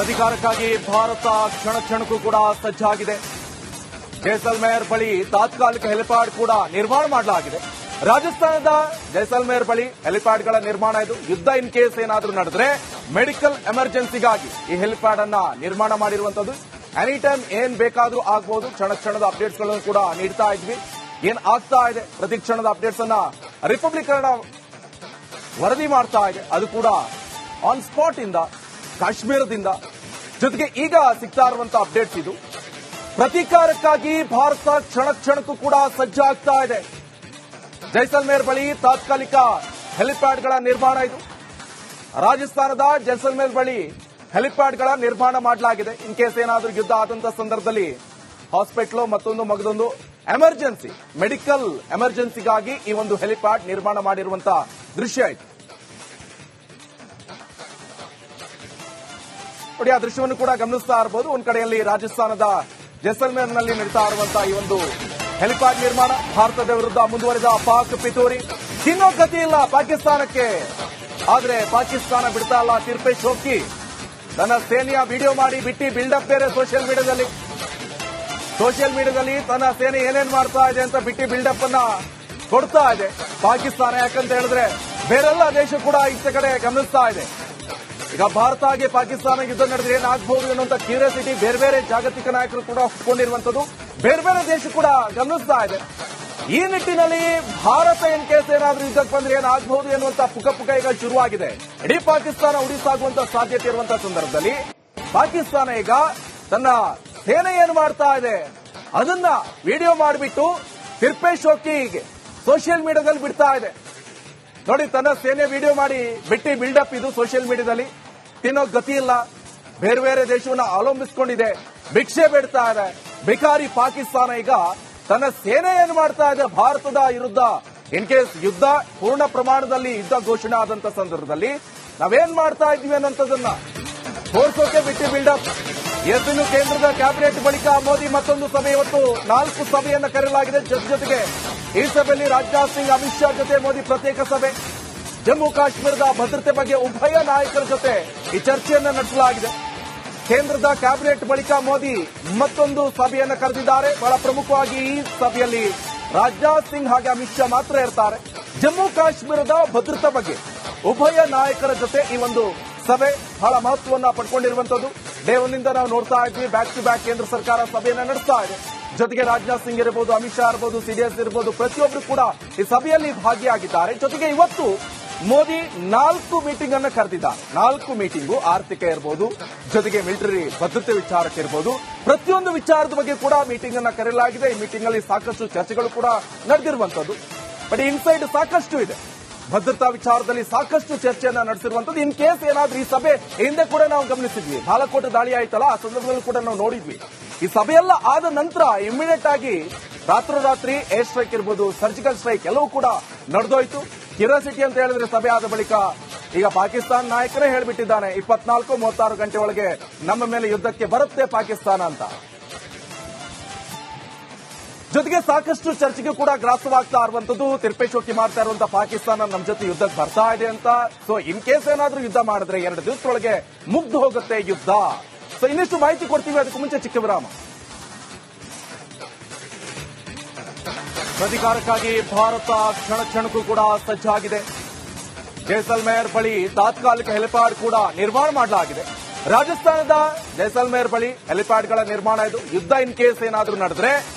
ಅಧಿಕಾರಕ್ಕಾಗಿ ಭಾರತ ಕ್ಷಣ ಕ್ಷಣಕ್ಕೂ ಕೂಡ ಸಜ್ಜಾಗಿದೆ. ಜೈಸಲ್ಮೇರ್ ಬಳಿ ತಾತ್ಕಾಲಿಕ ಹೆಲಿಪ್ಯಾಡ್ ಕೂಡ ನಿರ್ಮಾಣ ಮಾಡಲಾಗಿದೆ. ರಾಜಸ್ಥಾನದ ಜೈಸಲ್ಮೇರ್ ಬಳಿ ಹೆಲಿಪ್ಯಾಡ್ಗಳ ನಿರ್ಮಾಣ ಇದು. ಯುದ್ಧ ಇನ್ ಕೇಸ್ ಏನಾದರೂ ನಡೆದ್ರೆ ಮೆಡಿಕಲ್ ಎಮರ್ಜೆನ್ಸಿಗಾಗಿ ಈ ಹೆಲಿಪ್ಯಾಡ್ ಅನ್ನ ನಿರ್ಮಾಣ ಮಾಡಿರುವಂತದ್ದು. ಎನಿ ಟೈಮ್ ಏನ್ ಬೇಕಾದ್ರೂ ಆಗಬಹುದು. ಕ್ಷಣ ಕ್ಷಣದ ಅಪ್ಡೇಟ್ಸ್ ಗಳನ್ನು ಕೂಡ ನೀಡ್ತಾ ಇದ್ವಿ. ಏನ್ ಆಗ್ತಾ ಇದೆ ಪ್ರತಿ ಕ್ಷಣದ ಅಪ್ಡೇಟ್ಸ್ ಅನ್ನ ರಿಪಬ್ಲಿಕ್ ಕನ್ನಡ ವರದಿ ಮಾಡ್ತಾ ಇದೆ. ಅದು ಕೂಡ ಆನ್ ಸ್ಪಾಟ್ ಇಂದ ಕಾಶ್ಮೀರದಿಂದ. ಜೊತೆಗೆ ಈಗ ಸಿಗ್ತಾ ಇರುವಂತಹ ಅಪ್ಡೇಟ್ಸ್ ಇದು. ಪ್ರತೀಕಾರಕ್ಕಾಗಿ ಭಾರತ ಕ್ಷಣ ಕ್ಷಣಕ್ಕೂ ಕೂಡ ಸಜ್ಜಾಗ್ತಾ ಇದೆ. ಜೈಸಲ್ಮೇರ್ ಬಳಿ ತಾತ್ಕಾಲಿಕ ಹೆಲಿಪ್ಯಾಡ್ಗಳ ನಿರ್ಮಾಣ ಇದು. ರಾಜಸ್ಥಾನದ ಜೈಸಲ್ಮೇರ್ ಬಳಿ ಹೆಲಿಪ್ಯಾಡ್ಗಳ ನಿರ್ಮಾಣ ಮಾಡಲಾಗಿದೆ. ಇನ್ ಕೇಸ್ ಏನಾದರೂ ಯುದ್ಧ ಆದಂತಹ ಸಂದರ್ಭದಲ್ಲಿ ಹಾಸ್ಪಿಟಲ್ ಮತ್ತೊಂದು ಮಗದೊಂದು ಎಮರ್ಜೆನ್ಸಿ ಮೆಡಿಕಲ್ ಎಮರ್ಜೆನ್ಸಿಗಾಗಿ ಈ ಒಂದು ಹೆಲಿಪ್ಯಾಡ್ ನಿರ್ಮಾಣ ಮಾಡಿರುವಂತಹ ದೃಶ್ಯ ಇದು. ನೋಡಿ, ಆ ದೃಶ್ಯವನ್ನು ಕೂಡ ಗಮನಿಸ್ತಾ ಇರಬಹುದು. ಒಂದ್ ಕಡೆಯಲ್ಲಿ ರಾಜಸ್ಥಾನದ ಜೈಸಲ್ಮೇರ್ನಲ್ಲಿ ನಡೀತಾ ಇರುವಂತಹ ಈ ಒಂದು ಹೆಲಿಪ್ಯಾಡ್ ನಿರ್ಮಾಣ. ಭಾರತದ ವಿರುದ್ಧ ಮುಂದುವರೆದ ಪಾಕ್ ಪಿತೂರಿ. ತಿನ್ನೋ ಗತಿ ಇಲ್ಲ ಪಾಕಿಸ್ತಾನಕ್ಕೆ. ಆದ್ರೆ ಪಾಕಿಸ್ತಾನ ಬಿಡ್ತಾ ಇಲ್ಲ. ತಿರ್ಪೆ ಶೋಕಿ ತನ್ನ ಸೇನೆಯ ವಿಡಿಯೋ ಮಾಡಿ ಬಿಟ್ಟಿ ಬಿಲ್ಡಪ್ ಬೇರೆ ಸೋಷಿಯಲ್ ಮೀಡಿಯಾದಲ್ಲಿ ತನ್ನ ಸೇನೆ ಏನೇನ್ ಮಾಡ್ತಾ ಇದೆ ಅಂತ ಬಿಟ್ಟಿ ಬಿಲ್ಡಪ್ ಅನ್ನ ಕೊಡ್ತಾ ಇದೆ ಪಾಕಿಸ್ತಾನ. ಯಾಕಂತ ಹೇಳಿದ್ರೆ ಬೇರೆಲ್ಲ ದೇಶ ಕೂಡ ಈಚೆ ಕಡೆ ಗಮನಿಸ್ತಾ ಇದೆ. ಈಗ ಭಾರತ ಹಾಗೆ ಪಾಕಿಸ್ತಾನ ಯುದ್ಧ ನಡೆದ್ರೆ ಏನಾಗಬಹುದು ಅನ್ನುವಂತ ಕ್ಯೂರಿಯಾಸಿಟಿ ಬೇರೆ ಬೇರೆ ಜಾಗತಿಕ ನಾಯಕರು ಕೂಡ ಹುಟ್ಟಿಕೊಂಡಿರುವಂತದ್ದು ಬೇರೆ ಬೇರೆ ದೇಶ ಕೂಡ ಗಮನಿಸ್ತಾ ಇದೆ. ಈ ನಿಟ್ಟಿನಲ್ಲಿ ಭಾರತ ಇನ್ ಕೇಸ್ ಏನಾದ್ರೂ ಯುದ್ಧಕ್ಕೆ ಬಂದ್ರೆ ಏನಾಗಬಹುದು ಎನ್ನುವಂತ ಪುಕ ಈಗ ಶುರುವಾಗಿದೆ. ಇಡೀ ಪಾಕಿಸ್ತಾನ ಉಡಿಸಾಗುವಂತ ಸಾಧ್ಯತೆ ಇರುವಂತಹ ಸಂದರ್ಭದಲ್ಲಿ ಪಾಕಿಸ್ತಾನ ಈಗ ತನ್ನ ಸೇನೆ ಏನ್ ಮಾಡ್ತಾ ಇದೆ ಅದನ್ನ ವಿಡಿಯೋ ಮಾಡಿಬಿಟ್ಟು ತಿರ್ಪೆ ಶೋಕಿಗೆ ಸೋಷಿಯಲ್ ಮೀಡಿಯಾದಲ್ಲಿ ಬಿಡ್ತಾ ಇದೆ. ನೋಡಿ, ತನ್ನ ಸೇನೆ ವಿಡಿಯೋ ಮಾಡಿ ಬಿಟ್ಟಿ ಬಿಲ್ಡಪ್ ಇದು ಸೋಷಿಯಲ್ ಮೀಡಿಯಾದಲ್ಲಿ. ತಿನ್ನೋ ಗತಿ ಇಲ್ಲ. ಬೇರೆ ಬೇರೆ ದೇಶವನ್ನ ಅವಲಂಬಿಸಿಕೊಂಡಿದೆ. ಭಿಕ್ಷೆ ಬೇಡ್ತಾ ಇದೆ. ಭಿಕಾರಿ ಪಾಕಿಸ್ತಾನ ಈಗ ತನ್ನ ಸೇನೆ ಏನ್ ಮಾಡ್ತಾ ಇದೆ ಭಾರತದ ವಿರುದ್ಧ ಇನ್ ಕೇಸ್ ಯುದ್ಧ ಪೂರ್ಣ ಪ್ರಮಾಣದಲ್ಲಿ ಯುದ್ಧ ಘೋಷಣೆ ಆದಂತ ಸಂದರ್ಭದಲ್ಲಿ ನಾವೇನ್ ಮಾಡ್ತಾ ಇದ್ವಿ ಅನ್ನೋದನ್ನ ತೋರ್ಸೋಕೆ ಬಿಟ್ಟಿ ಬಿಲ್ಡಪ್. ಇನ್ನು ಕೇಂದ್ರದ ಕ್ಯಾಬಿನೆಟ್ ಬಳಿಕ ಮೋದಿ ಮತ್ತೊಂದು ಸಭೆ. ಇವತ್ತು 4 ಸಭೆಯನ್ನು ಕರೆಯಲಾಗಿದೆ. ಜೊತೆಗೆ ಈ ಸಭೆಯಲ್ಲಿ ರಾಜನಾಥ್ ಸಿಂಗ್, ಅಮಿತ್ ಶಾ ಜೊತೆ ಮೋದಿ ಪ್ರತ್ಯೇಕ ಸಭೆ. ಜಮ್ಮು ಕಾಶ್ಮೀರದ ಭದ್ರತೆ ಬಗ್ಗೆ ಉಭಯ ನಾಯಕರ ಜೊತೆ ಈ ಚರ್ಚೆಯನ್ನು ನಡೆಸಲಾಗಿದೆ. ಕೇಂದ್ರದ ಕ್ಯಾಬಿನೆಟ್ ಬಳಿಕ ಮೋದಿ ಮತ್ತೊಂದು ಸಭೆಯನ್ನು ಕರೆದಿದ್ದಾರೆ. ಬಹಳ ಪ್ರಮುಖವಾಗಿ ಈ ಸಭೆಯಲ್ಲಿ ರಾಜನಾಥ್ ಸಿಂಗ್ ಹಾಗೆ ಅಮಿತ್ ಶಾ ಮಾತ್ರ ಇರ್ತಾರೆ. ಜಮ್ಮು ಕಾಶ್ಮೀರದ ಭದ್ರತಾ ಬಗ್ಗೆ ಉಭಯ ನಾಯಕರ ಜೊತೆ ಈ ಒಂದು ಸಭೆ ಬಹಳ ಮಹತ್ವವನ್ನು ಪಡ್ಕೊಂಡಿರುವಂತದ್ದು. ಡೇ 1 ನಾವು ನೋಡ್ತಾ ಇದ್ವಿ. ಬ್ಯಾಕ್ ಟು ಬ್ಯಾಕ್ ಕೇಂದ್ರ ಸರ್ಕಾರ ಸಭೆಯನ್ನು ನಡೆಸ್ತಾ ಇದೆ. ಜೊತೆಗೆ ರಾಜನಾಥ್ ಸಿಂಗ್ ಇರಬಹುದು, ಅಮಿತ್ ಶಾ ಇರಬಹುದು, ಸಿಡಿಎಸ್ ಇರಬಹುದು, ಪ್ರತಿಯೊಬ್ಬರು ಕೂಡ ಈ ಸಭೆಯಲ್ಲಿ ಭಾಗಿಯಾಗಿದ್ದಾರೆ. ಜೊತೆಗೆ ಇವತ್ತು ಮೋದಿ 4 ಮೀಟಿಂಗ್ ಅನ್ನು ಕರೆದಿದ್ದಾರೆ. 4 ಮೀಟಿಂಗು ಆರ್ಥಿಕ ಇರಬಹುದು, ಜೊತೆಗೆ ಮಿಲಿಟರಿ ಭದ್ರತೆ ವಿಚಾರಕ್ಕೆ ಇರಬಹುದು, ಪ್ರತಿಯೊಂದು ವಿಚಾರದ ಬಗ್ಗೆ ಕೂಡ ಮೀಟಿಂಗ್ ಅನ್ನು ಕರೆಯಲಾಗಿದೆ. ಈ ಮೀಟಿಂಗ್ ನಲ್ಲಿ ಸಾಕಷ್ಟು ಚರ್ಚೆಗಳು ಕೂಡ ನಡೆದಿರುವಂತದ್ದು. ಬಟ್ ಇನ್ಸೈಡ್ ಸಾಕಷ್ಟು ಇದೆ. ಭದ್ರತಾ ವಿಚಾರದಲ್ಲಿ ಸಾಕಷ್ಟು ಚರ್ಚೆಯನ್ನ ನಡೆಸಿರುವಂತದ್ದು. ಇನ್ ಕೇಸ್ ಏನಾದ್ರೂ ಈ ಸಭೆ ಹಿಂದೆ ಕೂಡ ನಾವು ಗಮನಿಸಿದ್ವಿ. ಬಾಲಕೋಟೆ ದಾಳಿ ಆಯ್ತಲ್ಲ, ಆ ಸಂದರ್ಭದಲ್ಲಿ ಕೂಡ ನಾವು ನೋಡಿದ್ವಿ. ಈ ಸಭೆಯೆಲ್ಲ ಆದ ನಂತರ ಇಮಿಡಿಯೇಟ್ ಆಗಿ ರಾತ್ರೋರಾತ್ರಿ ಏರ್ ಸ್ಟ್ರೈಕ್ ಇರಬಹುದು, ಸರ್ಜಿಕಲ್ ಸ್ಟ್ರೈಕ್ ಎಲ್ಲವೂ ಕೂಡ ನಡೆದೋಯ್ತು. ಕ್ಯೂರಿಯಾಸಿಟಿ ಅಂತ ಹೇಳಿದ್ರೆ ಸಭೆ ಆದ ಬಳಿಕ ಈಗ ಪಾಕಿಸ್ತಾನ ನಾಯಕರೇ ಹೇಳಿಬಿಟ್ಟಿದ್ದಾನೆ 24-36 ಗಂಟೆ ಒಳಗೆ ನಮ್ಮ ಮೇಲೆ ಯುದ್ಧಕ್ಕೆ ಬರುತ್ತೆ ಪಾಕಿಸ್ತಾನ ಅಂತ. ಜೊತೆಗೆ ಸಾಕಷ್ಟು ಚರ್ಚೆಗೆ ಕೂಡ ಗ್ರಾಸವಾಗ್ತಾ ಇರುವಂತದ್ದು. ತಿರ್ಪೆ ಶೋಕಿ ಮಾಡ್ತಾ ಇರುವಂತಹ ಪಾಕಿಸ್ತಾನ ನಮ್ಮ ಜೊತೆ ಯುದ್ಧಕ್ಕೆ ಬರ್ತಾ ಇದೆ ಅಂತ. ಸೊ ಇನ್ ಕೇಸ್ ಏನಾದ್ರೂ ಯುದ್ಧ ಮಾಡಿದ್ರೆ 2 ದಿವಸದೊಳಗೆ ಮುಗ್ದು ಹೋಗುತ್ತೆ ಯುದ್ಧ. ಸೊ ಇನ್ನಷ್ಟು ಮಾಹಿತಿ ಕೊಡ್ತೀವಿ. ಅದಕ್ಕೂ ಮುಂಚೆ ಚಿಕ್ಕ ವಿರಾಮ. ಅಧಿಕಾರಕ್ಕಾಗಿ ಭಾರತ ಕ್ಷಣ ಕ್ಷಣಕ್ಕೂ ಕೂಡ ಸಜ್ಜಾಗಿದೆ. ಜೈಸಲ್ಮೇರ್ ಬಳಿ ತಾತ್ಕಾಲಿಕ ಹೆಲಿಪ್ಯಾಡ್ ಕೂಡ ನಿರ್ಮಾಣ ಮಾಡಲಾಗಿದೆ. ರಾಜಸ್ಥಾನದ ಜೈಸಲ್ಮೇರ್ ಬಳಿ ಹೆಲಿಪ್ಯಾಡ್ಗಳ ನಿರ್ಮಾಣ ಇದು. ಯುದ್ಧ ಇನ್ ಕೇಸ್ ಏನಾದರೂ ನಡೆದ್ರೆ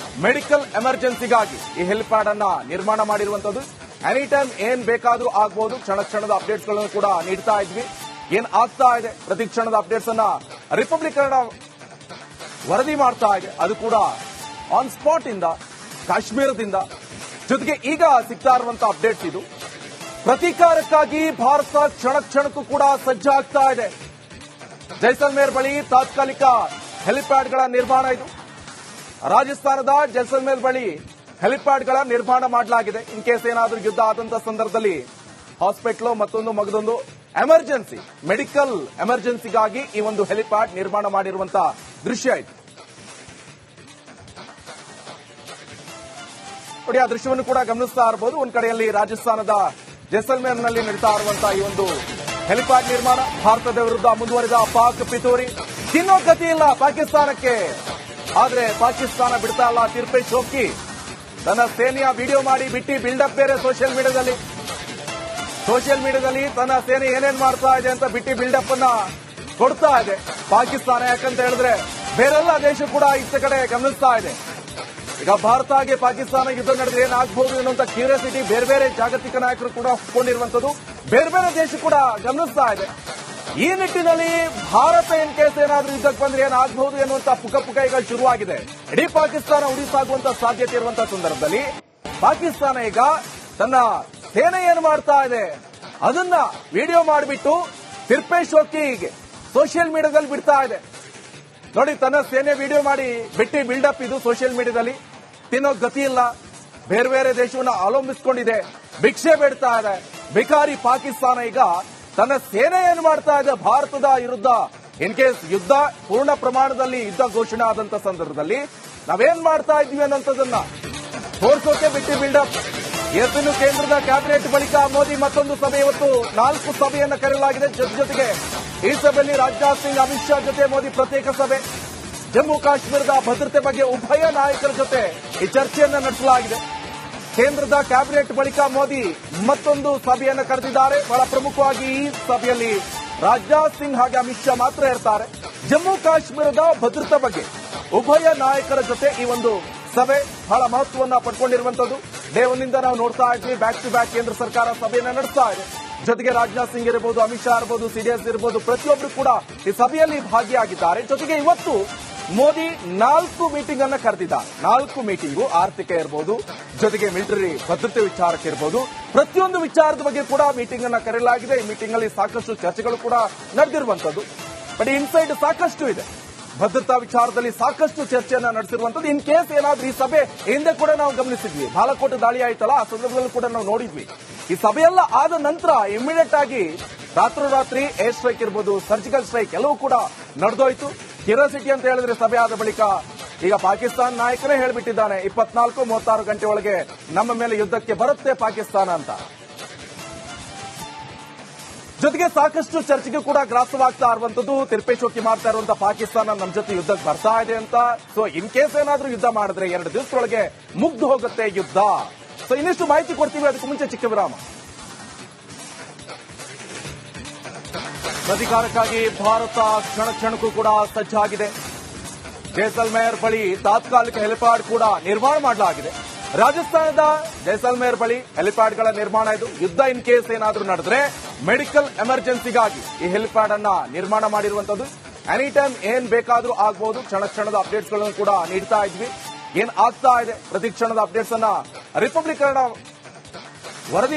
ಮೆಡಿಕಲ್ ಎಮರ್ಜೆನ್ಸಿಗಾಗಿ ಈ ಹೆಲಿಪ್ಯಾಡ್ ಅನ್ನ ನಿರ್ಮಾಣ ಮಾಡಿರುವಂತದ್ದು. ಎನಿ ಟೈಮ್ ಏನ್ ಬೇಕಾದ್ರೂ ಆಗಬಹುದು. ಕ್ಷಣ ಕ್ಷಣದ ಅಪ್ಡೇಟ್ಸ್ ಗಳನ್ನು ಕೂಡ ನೀಡ್ತಾ ಇದ್ವಿ. ಏನ್ ಆಗ್ತಾ ಇದೆ ಪ್ರತಿ ಕ್ಷಣದ ಅಪ್ಡೇಟ್ಸ್ ಅನ್ನ ರಿಪಬ್ಲಿಕ್ ಕನ್ನಡ ವರದಿ ಮಾಡ್ತಾ ಇದೆ. ಅದು ಕೂಡ ಆನ್ ಸ್ಪಾಟ್ ಇಂದ ಕಾಶ್ಮೀರದಿಂದ. ಜೊತೆಗೆ ಈಗ ಸಿಗ್ತಾ ಇರುವಂತಹ ಅಪ್ಡೇಟ್ಸ್ ಇದು. ಪ್ರತೀಕಾರಕ್ಕಾಗಿ ಭಾರತ ಕ್ಷಣ ಕ್ಷಣಕ್ಕೂ ಕೂಡ ಸಜ್ಜಾಗ್ತಾ ಇದೆ. ಜೈಸಲ್ಮೇರ್ ಬಳಿ ತಾತ್ಕಾಲಿಕ ಹೆಲಿಪ್ಯಾಡ್ಗಳ ನಿರ್ಮಾಣ ಇದು. ರಾಜಸ್ಥಾನದ ಜೈಸಲ್ಮೇರ್ ಬಳಿ ಹೆಲಿಪ್ಯಾಡ್ಗಳ ನಿರ್ಮಾಣ ಮಾಡಲಾಗಿದೆ. ಇನ್ ಕೇಸ್ ಏನಾದರೂ ಯುದ್ಧ ಆದಂತಹ ಸಂದರ್ಭದಲ್ಲಿ ಹಾಸ್ಪಿಟಲ್ ಮತ್ತೊಂದು ಮಗದೊಂದು ಎಮರ್ಜೆನ್ಸಿ ಮೆಡಿಕಲ್ ಎಮರ್ಜೆನ್ಸಿಗಾಗಿ ಈ ಒಂದು ಹೆಲಿಪ್ಯಾಡ್ ನಿರ್ಮಾಣ ಮಾಡಿರುವಂತಹ ದೃಶ್ಯ ಇದು. ನೋಡಿ, ಆ ದೃಶ್ಯವನ್ನು ಕೂಡ ಗಮನಿಸ್ತಾ ಇರಬಹುದು. ಒಂದ್ ಕಡೆಯಲ್ಲಿ ರಾಜಸ್ಥಾನದ ಜೈಸಲ್ಮೇರ್ನಲ್ಲಿ ನಡೀತಾ ಇರುವಂತಹ ಈ ಒಂದು ಹೆಲಿಪ್ಯಾಡ್ ನಿರ್ಮಾಣ ಭಾರತದ ವಿರುದ್ಧ ಮುಂದುವರಿದ ಪಾಕ್ ಪಿತೂರಿ. ತಿನ್ನೋ ಗತಿ ಇಲ್ಲ ಪಾಕಿಸ್ತಾನಕ್ಕೆ. ಆದ್ರೆ ಪಾಕಿಸ್ತಾನ ಬಿಡ್ತಾ ಇಲ್ಲ. ತಿರ್ಪೆ ಶೋಕಿ ತನ್ನ ಸೇನೆಯ ವಿಡಿಯೋ ಮಾಡಿ ಬಿಟ್ಟಿ ಬಿಲ್ಡಪ್ ಬೇರೆ ಸೋಷಿಯಲ್ ಮೀಡಿಯಾದಲ್ಲಿ ತನ್ನ ಸೇನೆ ಏನೇನ್ ಮಾಡ್ತಾ ಇದೆ ಅಂತ ಬಿಟ್ಟಿ ಬಿಲ್ಡಪ್ ಅನ್ನ ಕೊಡ್ತಾ ಇದೆ ಪಾಕಿಸ್ತಾನ. ಯಾಕಂತ ಹೇಳಿದ್ರೆ ಬೇರೆಲ್ಲ ದೇಶ ಕೂಡ ಇತ್ತ ಕಡೆ ಗಮನಿಸ್ತಾ ಇದೆ. ಈಗ ಭಾರತ ಹಾಗೆ ಪಾಕಿಸ್ತಾನ ಯುದ್ಧ ನಡೆದ್ರೆ ಏನಾಗಬಹುದು ಎನ್ನುವಂತ ಕ್ಯೂರಿಯಾಸಿಟಿ ಬೇರೆ ಬೇರೆ ಜಾಗತಿಕ ನಾಯಕರು ಕೂಡ ಒಪ್ಕೊಂಡಿರುವಂತದ್ದು, ಬೇರೆ ಬೇರೆ ದೇಶ ಕೂಡ ಗಮನಿಸ್ತಾ ಇದೆ. ಈ ನಿಟ್ಟಿನಲ್ಲಿ ಭಾರತ ಇನ್ ಕೇಸ್ ಏನಾದ್ರೂ ಯುದ್ಧಕ್ಕೆ ಬಂದ್ರೆ ಏನಾಗಬಹುದು ಎನ್ನುವಂತ ಪುಕ ಈಗ ಶುರುವಾಗಿದೆ. ಇಡೀ ಪಾಕಿಸ್ತಾನ ಉಳಿಸಾಗುವಂತ ಸಾಧ್ಯತೆ ಇರುವಂತಹ ಸಂದರ್ಭದಲ್ಲಿ ಪಾಕಿಸ್ತಾನ ಈಗ ತನ್ನ ಸೇನೆ ಏನು ಮಾಡ್ತಾ ಇದೆ ಅದನ್ನ ವಿಡಿಯೋ ಮಾಡಿಬಿಟ್ಟು ತಿರ್ಪೆ ಶೋಕಿಗೆ ಸೋಷಿಯಲ್ ಮೀಡಿಯಾದಲ್ಲಿ ಬಿಡ್ತಾ ಇದೆ. ನೋಡಿ, ತನ್ನ ಸೇನೆ ವಿಡಿಯೋ ಮಾಡಿ ಬಿಟ್ಟಿ ಬಿಲ್ಡಪ್ ಇದು ಸೋಷಿಯಲ್ ಮೀಡಿಯಾದಲ್ಲಿ. ತಿನ್ನೋ ಗತಿ ಇಲ್ಲ, ಬೇರೆ ಬೇರೆ ದೇಶವನ್ನ ಅವಲಂಬಿಸಿಕೊಂಡಿದೆ, ಭಿಕ್ಷೆ ಬೇಡ್ತಾ ಇದೆ. ಬಿಕಾರಿ ಪಾಕಿಸ್ತಾನ ಈಗ ತನ್ನ ಸೇನೆ ಏನು ಮಾಡ್ತಾ ಇದೆ ಭಾರತದ ವಿರುದ್ಧ ಇನ್ ಕೇಸ್ ಯುದ್ಧ ಪೂರ್ಣ ಪ್ರಮಾಣದಲ್ಲಿ ಯುದ್ಧ ಘೋಷಣೆ ಆದಂತ ಸಂದರ್ಭದಲ್ಲಿ ನಾವೇನ್ ಮಾಡ್ತಾ ಇದ್ವಿ ಅನ್ನೋಂಥದ್ದನ್ನ ತೋರಿಸೋಕೆ ಬಿಟ್ಟಿ ಬಿಲ್ಡಪ್. ಇವತ್ತಿನ ಕೇಂದ್ರದ ಕ್ಯಾಬಿನೆಟ್ ಬಳಿಕ ಮೋದಿ ಮತ್ತೊಂದು ಸಭೆ, ಇವತ್ತು 4 ಸಭೆಯನ್ನು ಕರೆಯಲಾಗಿದೆ. ಜೊತೆಗೆ ಈ ಸಭೆಯಲ್ಲಿ ರಾಜನಾಥ್ ಸಿಂಗ್, ಅಮಿತ್ ಶಾ ಜೊತೆ ಮೋದಿ ಪ್ರತ್ಯೇಕ ಸಭೆ. ಜಮ್ಮು ಕಾಶ್ಮೀರದ ಭದ್ರತೆ ಬಗ್ಗೆ ಉಭಯ ನಾಯಕರ ಜೊತೆ ಈ ಚರ್ಚೆಯನ್ನ ನಡೆಸಲಾಗಿದೆ. ಕೇಂದ್ರದ ಕ್ಯಾಬಿನೆಟ್ ಬಳಿಕ ಮೋದಿ ಮತ್ತೊಂದು ಸಭೆಯನ್ನು ಕರೆದಿದ್ದಾರೆ. ಬಹಳ ಪ್ರಮುಖವಾಗಿ ಈ ಸಭೆಯಲ್ಲಿ ರಾಜನಾಥ್ ಸಿಂಗ್ ಹಾಗೆ ಅಮಿತ್ ಶಾ ಮಾತ್ರ ಇರ್ತಾರೆ. ಜಮ್ಮು ಕಾಶ್ಮೀರದ ಭದ್ರತಾ ಬಗ್ಗೆ ಉಭಯ ನಾಯಕರ ಜೊತೆ ಈ ಒಂದು ಸಭೆ ಬಹಳ ಮಹತ್ವವನ್ನ ಪಡ್ಕೊಂಡಿರುವಂತದ್ದು. ಡೇ ಒನ್ನಿಂದ ನಾವು ನೋಡ್ತಾ ಇದ್ವಿ, ಬ್ಯಾಕ್ ಟು ಬ್ಯಾಕ್ ಕೇಂದ್ರ ಸರ್ಕಾರ ಸಭೆಯನ್ನ ನಡೆಸ್ತಾ ಇದೆ. ಜೊತೆಗೆ ರಾಜನಾಥ್ ಸಿಂಗ್ ಇರಬಹುದು, ಅಮಿತ್ ಶಾ ಇರಬಹುದು, ಸಿಡಿಎಸ್ ಇರಬಹುದು, ಪ್ರತಿಯೊಬ್ಬರು ಕೂಡ ಈ ಸಭೆಯಲ್ಲಿ ಭಾಗಿಯಾಗಿದ್ದಾರೆ. ಜೊತೆಗೆ ಇವತ್ತು ಮೋದಿ 4 ಮೀಟಿಂಗ್ ಅನ್ನ ಕರೆದಿದ್ದಾರೆ. 4 ಮೀಟಿಂಗು ಆರ್ಥಿಕ ಇರಬಹುದು, ಜೊತೆಗೆ ಮಿಲಿಟರಿ ಭದ್ರತೆ ವಿಚಾರಕ್ಕೆ ಇರಬಹುದು, ಪ್ರತಿಯೊಂದು ವಿಚಾರದ ಬಗ್ಗೆ ಕೂಡ ಮೀಟಿಂಗ್ ಅನ್ನ ಕರೆಯಲಾಗಿದೆ. ಈ ಮೀಟಿಂಗ್ ಅಲ್ಲಿ ಸಾಕಷ್ಟು ಚರ್ಚೆಗಳು ಕೂಡ ನಡೆದಿರುವಂತದ್ದು. ಬಟ್ ಇನ್ಸೈಡ್ ಸಾಕಷ್ಟು ಇದೆ. ಭದ್ರತಾ ವಿಚಾರದಲ್ಲಿ ಸಾಕಷ್ಟು ಚರ್ಚೆಯನ್ನ ನಡೆಸಿರುವಂತದ್ದು. ಇನ್ ಕೇಸ್ ಏನಾದ್ರೂ ಈ ಸಭೆ ಹಿಂದೆ ಕೂಡ ನಾವು ಗಮನಿಸಿದ್ವಿ, ಬಾಲಕೋಟ್ ದಾಳಿ ಆಯ್ತಲ್ಲ, ಆ ಸಂದರ್ಭದಲ್ಲಿ ಕೂಡ ನಾವು ನೋಡಿದ್ವಿ. ಈ ಸಭೆಯೆಲ್ಲ ಆದ ನಂತರ ಇಮಿಡಿಯೇಟ್ ಆಗಿ ರಾತ್ರೋರಾತ್ರಿ ಏರ್ ಸ್ಟ್ರೈಕ್ ಇರಬಹುದು, ಸರ್ಜಿಕಲ್ ಸ್ಟ್ರೈಕ್ ಎಲ್ಲವೂ ಕೂಡ ನಡೆದೋಯ್ತು. ಕ್ಯೂರಿಯಾಸಿಟಿ ಅಂತ ಹೇಳಿದ್ರೆ ಸಭೆ ಆದ ಬಳಿಕ ಈಗ ಪಾಕಿಸ್ತಾನ ನಾಯಕನೇ ಹೇಳ್ಬಿಟ್ಟಿದ್ದಾನೆ, 24-36 ಗಂಟೆ ಒಳಗೆ ನಮ್ಮ ಮೇಲೆ ಯುದ್ಧಕ್ಕೆ ಬರುತ್ತೆ ಪಾಕಿಸ್ತಾನ ಅಂತ. ಜೊತೆಗೆ ಸಾಕಷ್ಟು ಚರ್ಚೆಗೆ ಕೂಡ ಗ್ರಾಸವಾಗ್ತಾ ಇರುವಂತದ್ದು, ತಿರ್ಪೆ ಶೋಕಿ ಮಾಡ್ತಾ ಇರುವಂತಹ ಪಾಕಿಸ್ತಾನ ನಮ್ಮ ಜೊತೆ ಯುದ್ಧಕ್ಕೆ ಬರ್ತಾ ಇದೆ ಅಂತ. ಸೊ ಇನ್ ಕೇಸ್ ಏನಾದ್ರೂ ಯುದ್ಧ ಮಾಡಿದ್ರೆ 2 ದಿವಸದೊಳಗೆ ಮುಗ್ದು ಹೋಗುತ್ತೆ ಯುದ್ಧ. ಸೊ ಇನ್ನಿಷ್ಟು ಮಾಹಿತಿ ಕೊಡ್ತೀವಿ, ಅದಕ್ಕೂ ಮುಂಚೆ ಚಿಕ್ಕ ವಿರಾಮ. ಅಧಿಕಾರಕ್ಕಾಗಿ ಭಾರತ ಕ್ಷಣಕ್ಕೂ ಕೂಡ ಸಜ್ಜಾಗಿದೆ. ಜೈಸಲ್ಮೇರ್ ಬಳಿ ತಾತ್ಕಾಲಿಕ ಹೆಲಿಪ್ಯಾಡ್ ಕೂಡ ನಿರ್ಮಾಣ ಮಾಡಲಾಗಿದೆ. ರಾಜಸ್ಥಾನದ ಜೈಸಲ್ಮೇರ್ ಬಳಿ ಹೆಲಿಪ್ಯಾಡ್ಗಳ ನಿರ್ಮಾಣ ಇದು. ಯುದ್ಧ ಇನ್ ಕೇಸ್ ಏನಾದ್ರೂ ನಡೆದ್ರೆ ಮೆಡಿಕಲ್ ಎಮರ್ಜೆನ್ಸಿಗಾಗಿ ಈ ಹೆಲಿಪ್ಯಾಡ್ ಅನ್ನ ನಿರ್ಮಾಣ ಮಾಡಿರುವಂತದ್ದು. ಎನಿ ಟೈಮ್ ಏನ್ ಬೇಕಾದ್ರೂ ಆಗಬಹುದು. ಕ್ಷಣದ ಅಪ್ಡೇಟ್ಸ್ ಗಳನ್ನು ಕೂಡ ನೀಡ್ತಾ ಇದ್ವಿ. ಏನ್ ಆಗ್ತಾ ಇದೆ ಪ್ರತಿ ಕ್ಷಣದ ಅಪ್ಡೇಟ್ಸ್ ಅನ್ನ ರಿಪಬ್ಲಿಕ್ ಕನ್ನಡ ವರದಿ